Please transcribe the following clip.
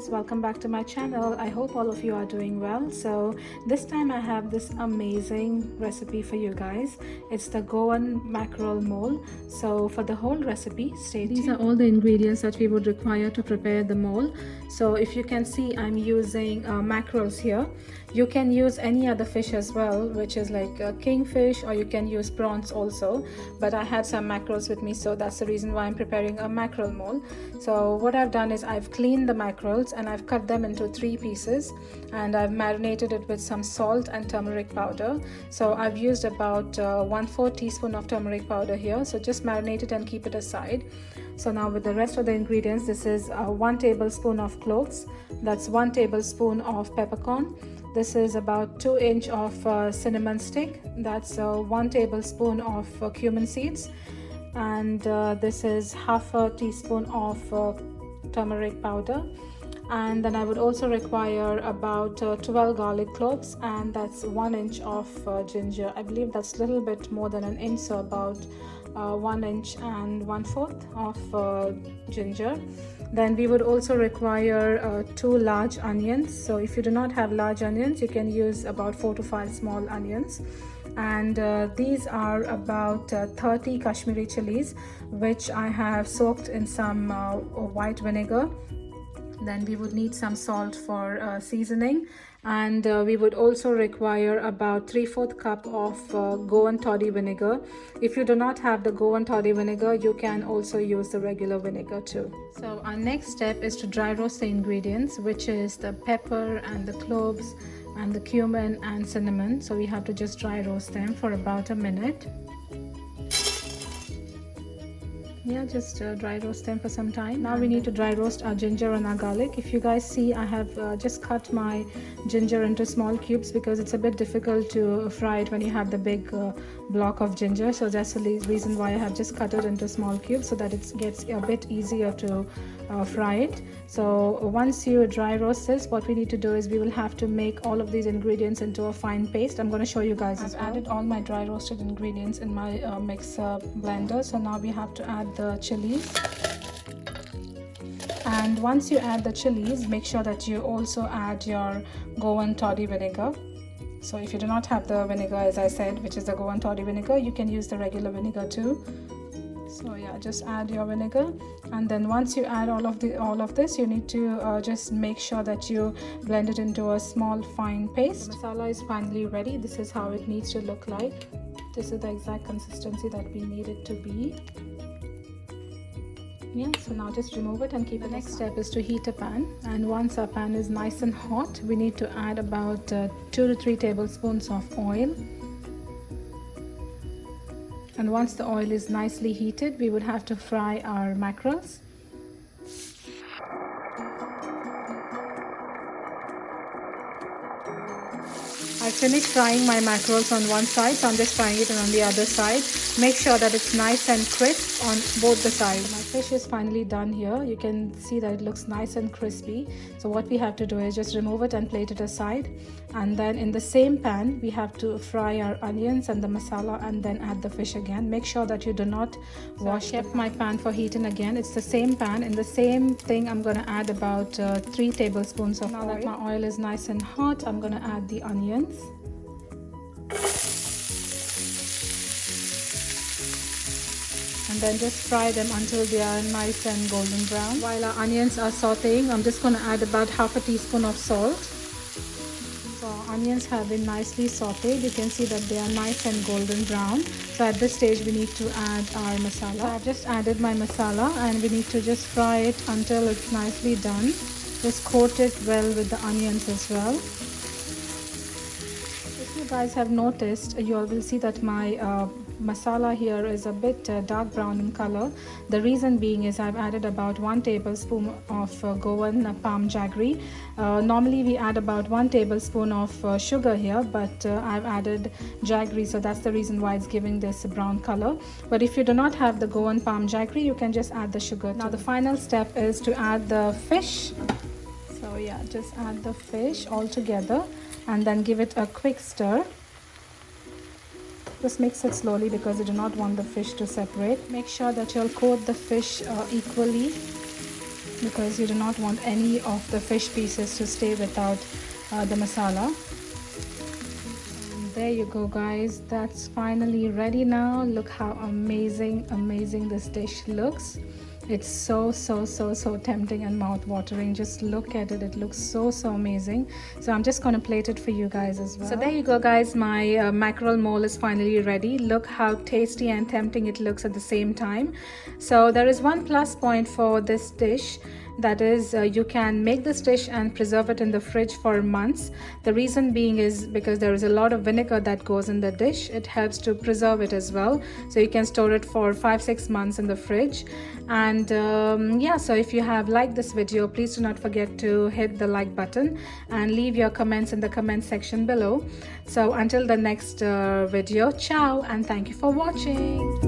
guys, welcome back to my channel. I hope all of you are doing well. So this time I have this amazing recipe for you guys. It's the Goan mackerel mole. So for the whole recipe, stay tuned. These are all the ingredients that we would require to prepare the mole. So if you can see, I'm using mackerels here. You can use any other fish as well, which is like a kingfish, or you can use prawns also, but I had some mackerels with me, so that's the reason why I'm preparing a mackerel mole. So what I've done is I've cleaned the mackerels and I've cut them into 3 pieces, and I've marinated it with some salt and turmeric powder. So I've used about 1/4 teaspoon of turmeric powder here, so just marinate it and keep it aside. So now with the rest of the ingredients, this is 1 tablespoon of cloves, that's 1 tablespoon of peppercorn, this is about 2 inch of cinnamon stick, that's 1 tablespoon of cumin seeds, and this is 1/2 teaspoon of turmeric powder. And then I would also require about 12 garlic cloves, and that's 1 inch of ginger. I believe that's a little bit more than 1 inch, so about 1 inch and 1/4 of ginger. Then we would also require 2 large onions. So if you do not have large onions, you can use about 4 to 5 small onions. And these are about 30 Kashmiri chilies, which I have soaked in some white vinegar. Then we would need some salt for seasoning, and we would also require about 3/4 cup of Goan toddy vinegar. If you do not have the Goan toddy vinegar, you can also use the regular vinegar too. So our next step is to dry roast the ingredients, which is the pepper and the cloves and the cumin and cinnamon. So we have to just dry roast them for about a minute. Yeah, just dry roast them for some time. Now we need to dry roast our ginger and our garlic. If you guys see, I have just cut my ginger into small cubes because it's a bit difficult to fry it when you have the big block of ginger. So that's the reason why I have just cut it into small cubes, so that it gets a bit easier to fry it. So once you dry roast this, what we need to do is we will have to make all of these ingredients into a fine paste. I'm going to show you guys as well. I've added all my dry roasted ingredients in my mixer blender. So now we have to add the chilies. And once you add the chilies, make sure that you also add your Goan toddy vinegar. So if you do not have the vinegar, as I said, which is the Goan toddy vinegar, you can use the regular vinegar too. So yeah, just add your vinegar, and then once you add all of this, you need to just make sure that you blend it into a small fine paste. The masala is finally ready. This is how it needs to look like. This is the exact consistency that we need it to be. Yeah, so now just remove it and keep it. The next step is to heat a pan, and once our pan is nice and hot, we need to add about 2 to 3 tablespoons of oil. And once the oil is nicely heated, we would have to fry our mackerels. I finished frying my mackerels on one side, so I'm just frying it on the other side. Make sure that it's nice and crisp on both the sides. My fish is finally done here. You can see that it looks nice and crispy. So what we have to do is just remove it and plate it aside. And then in the same pan, we have to fry our onions and the masala, and then add the fish again. Make sure that you do not wash. I kept my pan for heating again. It's the same pan. In the same thing, I'm going to add about 3 tablespoons of oil. Now that my oil is nice and hot, I'm going to add the onions. And then just fry them until they are nice and golden brown. While our onions are sauteing, I'm just going to add about 1/2 teaspoon of salt. So our onions have been nicely sauteed. You can see that they are nice and golden brown. So at this stage, we need to add our masala. So I've just added my masala, and we need to just fry it until it's nicely done. Just coat it well with the onions as well. If you guys have noticed, you all will see that my masala here is a bit dark brown in color. The reason being is I've added about 1 tablespoon of Goan palm jaggery. Normally we add about 1 tablespoon of sugar here, but I've added jaggery, so that's the reason why it's giving this brown color. But if you do not have the Goan palm jaggery, you can just add the sugar. Now the final step is to add the fish. So yeah, just add the fish all together and then give it a quick stir. Just mix it slowly because you do not want the fish to separate. Make sure that you'll coat the fish equally because you do not want any of the fish pieces to stay without the masala. There you go, guys, that's finally ready now. Look how amazing this dish looks. It's so tempting and mouth-watering. Just look at it. It looks so amazing. So I'm just going to plate it for you guys as well. So there you go, guys, my mackerel mole is finally ready. Look how tasty and tempting it looks at the same time. So there is one plus point for this dish, that is you can make this dish and preserve it in the fridge for months. The reason being is because there is a lot of vinegar that goes in the dish. It helps to preserve it as well, so you can store it for 5-6 months in the fridge. And yeah, so if you have liked this video, please do not forget to hit the like button and leave your comments in the comment section below. So until the next video, ciao, and thank you for watching.